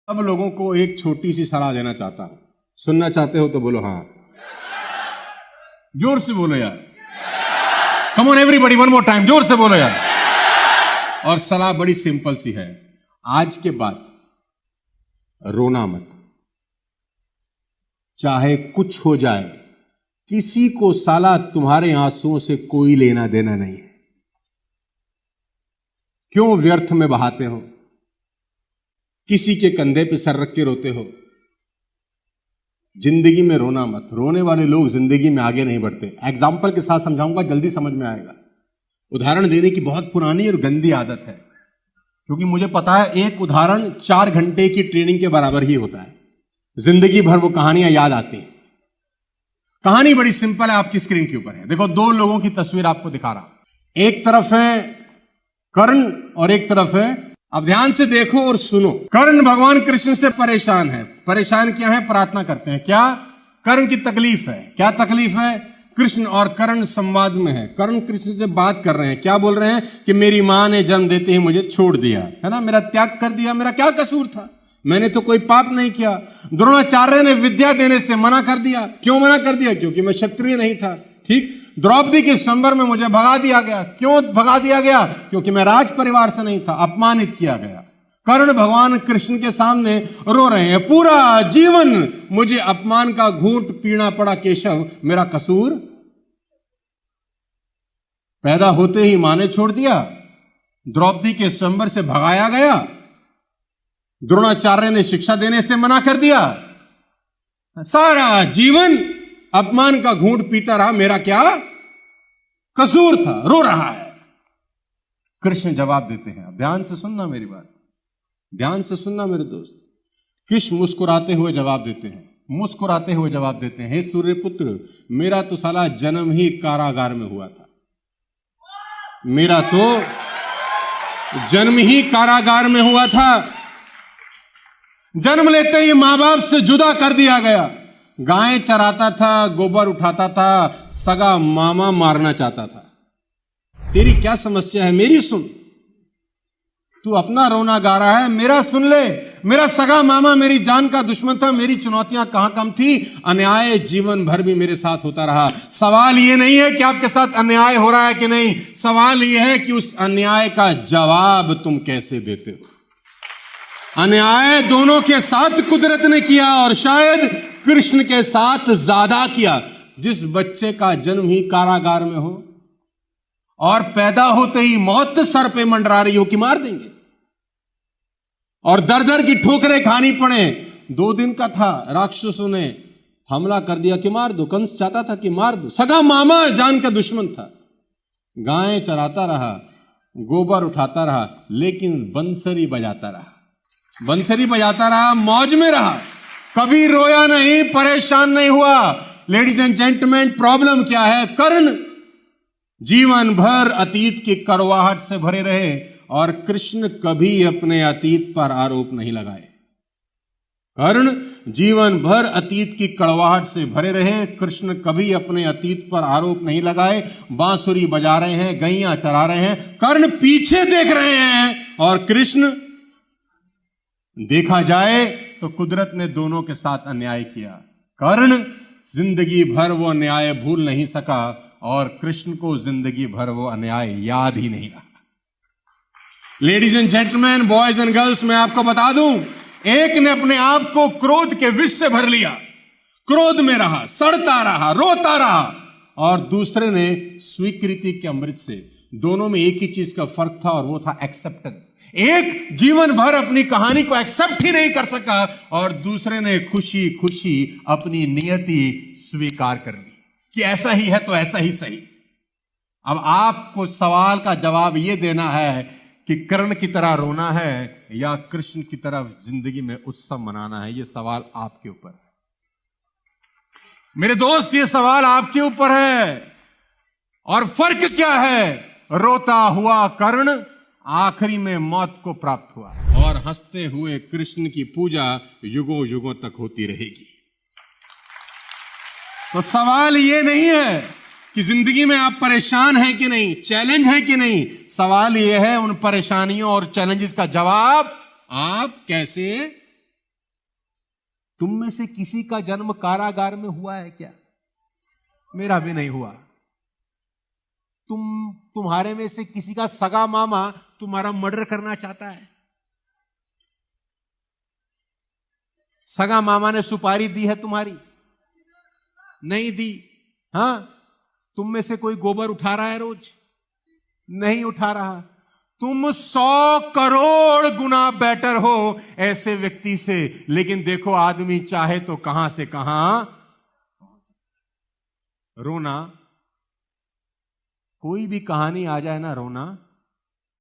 सब लोगों को एक छोटी सी सलाह देना चाहता हूं। सुनना चाहते हो तो बोलो हाँ, जोर से बोलो यार। Come on everybody, one more time, जोर से बोलो यार। और सलाह बड़ी सिंपल सी है, आज के बाद रोना मत, चाहे कुछ हो जाए। किसी को साला तुम्हारे आंसुओं से कोई लेना देना नहीं है। क्यों व्यर्थ में बहाते हो? किसी के कंधे पे सर रख के रोते हो? जिंदगी में रोना मत। रोने वाले लोग जिंदगी में आगे नहीं बढ़ते। एग्जाम्पल के साथ समझाऊंगा, जल्दी समझ में आएगा। उदाहरण देने की बहुत पुरानी और गंदी आदत है, क्योंकि मुझे पता है एक उदाहरण 4 घंटे की ट्रेनिंग के बराबर ही होता है। जिंदगी भर वो कहानियां याद आती हैं। कहानी बड़ी सिंपल है, आपकी स्क्रीन के ऊपर है। देखो, 2 लोगों की तस्वीर आपको दिखा रहा। एक तरफ है कर्ण और एक तरफ है, अब ध्यान से देखो और सुनो। कर्ण भगवान कृष्ण से परेशान है। परेशान क्या है? प्रार्थना करते हैं। क्या? कर्ण की तकलीफ है। क्या तकलीफ है? कृष्ण और कर्ण संवाद में है। कर्ण कृष्ण से बात कर रहे हैं। क्या बोल रहे हैं? कि मेरी मां ने जन्म देते ही मुझे छोड़ दिया है ना, मेरा त्याग कर दिया। मेरा क्या कसूर था? मैंने तो कोई पाप नहीं किया। द्रोणाचार्य ने विद्या देने से मना कर दिया। क्यों मना कर दिया? क्योंकि मैं क्षत्रिय नहीं था। ठीक। द्रौपदी के स्वयंवर में मुझे भगा दिया गया। क्यों भगा दिया गया? क्योंकि मैं राज परिवार से नहीं था। अपमानित किया गया। कर्ण भगवान कृष्ण के सामने रो रहे हैं, पूरा जीवन मुझे अपमान का घूंट पीना पड़ा केशव, मेरा कसूर? पैदा होते ही मां ने छोड़ दिया, द्रौपदी के स्वयंवर से भगाया गया, द्रोणाचार्य ने शिक्षा देने से मना कर दिया, सारा जीवन अपमान का घूंट पीता रहा, मेरा क्या कसूर था? रो रहा है। कृष्ण जवाब देते हैं। ध्यान से सुनना मेरी बात, ध्यान से सुनना मेरे दोस्त। कृष्ण मुस्कुराते हुए जवाब देते हैं। मुस्कुराते हुए जवाब देते हैं, हे सूर्यपुत्र, मेरा तो साला जन्म ही कारागार में हुआ था। मेरा तो जन्म ही कारागार में हुआ था। जन्म लेते ही मां बाप से जुदा कर दिया गया। गायें चराता था, गोबर उठाता था, सगा मामा मारना चाहता था। तेरी क्या समस्या है? मेरी सुन। तू अपना रोना गा रहा है, मेरा सुन ले। मेरा सगा मामा मेरी जान का दुश्मन था। मेरी चुनौतियां कहां कम थी? अन्याय जीवन भर भी मेरे साथ होता रहा। सवाल यह नहीं है कि आपके साथ अन्याय हो रहा है कि नहीं, सवाल यह है कि उस अन्याय का जवाब तुम कैसे देते हो। अन्याय दोनों के साथ कुदरत ने किया, और शायद कृष्ण के साथ ज्यादा किया। जिस बच्चे का जन्म ही कारागार में हो और पैदा होते ही मौत सर पे मंडरा रही हो कि मार देंगे, और दर दर की ठोकरें खानी पड़े। 2 दिन का था, राक्षसों ने हमला कर दिया कि मार दो। कंस चाहता था कि मार दो। सगा मामा जान का दुश्मन था। गायें चराता रहा, गोबर उठाता रहा, लेकिन बंसरी बजाता रहा। बंसरी बजाता रहा, मौज में रहा, कभी रोया नहीं, परेशान नहीं हुआ। लेडीज एंड जेंटलमैन, प्रॉब्लम क्या है? कर्ण जीवन भर अतीत की कड़वाहट से भरे रहे, और कृष्ण कभी अपने अतीत पर आरोप नहीं लगाए। कर्ण जीवन भर अतीत की कड़वाहट से भरे रहे, कृष्ण कभी अपने अतीत पर आरोप नहीं लगाए। बांसुरी बजा रहे हैं, गैया चरा रहे हैं, कर्ण पीछे देख रहे हैं, और कृष्ण, देखा जाए तो कुदरत ने दोनों के साथ अन्याय किया। कर्ण जिंदगी भर वो अन्याय भूल नहीं सका, और कृष्ण को जिंदगी भर वो अन्याय याद ही नहीं रहा। Ladies and gentleman, boys and girls, मैं आपको बता दूं, एक ने अपने आप को क्रोध के विष से भर लिया, क्रोध में रहा, सड़ता रहा, रोता रहा, और दूसरे ने स्वीकृति के अमृत से। दोनों में एक ही चीज का फर्क था, और वो था एक्सेप्टेंस। एक जीवन भर अपनी कहानी को एक्सेप्ट ही नहीं कर सका, और दूसरे ने खुशी खुशी अपनी नियति स्वीकार कर ली कि ऐसा ही है तो ऐसा ही सही। अब आपको सवाल का जवाब यह देना है कि कर्ण की तरह रोना है या कृष्ण की तरह जिंदगी में उत्सव मनाना है। यह सवाल आपके ऊपर है मेरे दोस्त, यह सवाल आपके ऊपर है। और फर्क क्या है? रोता हुआ कर्ण आखिरी में मौत को प्राप्त हुआ, और हंसते हुए कृष्ण की पूजा युगों युगों तक होती रहेगी। तो सवाल यह नहीं है कि जिंदगी में आप परेशान हैं कि नहीं, चैलेंज है कि नहीं। सवाल यह है उन परेशानियों और चैलेंजेस का जवाब आप कैसे तुम में से किसी का जन्म कारागार में हुआ है क्या? मेरा भी नहीं हुआ। तुम्हारे में से किसी का सगा मामा तुम्हारा मर्डर करना चाहता है? सगा मामा ने सुपारी दी है तुम्हारी? नहीं दी। हां, तुम में से कोई गोबर उठा रहा है रोज? नहीं उठा रहा। तुम 100 करोड़ गुना बेटर हो ऐसे व्यक्ति से, लेकिन देखो आदमी चाहे तो कहां से कहां। रोना, कोई भी कहानी आ जाए ना, रोना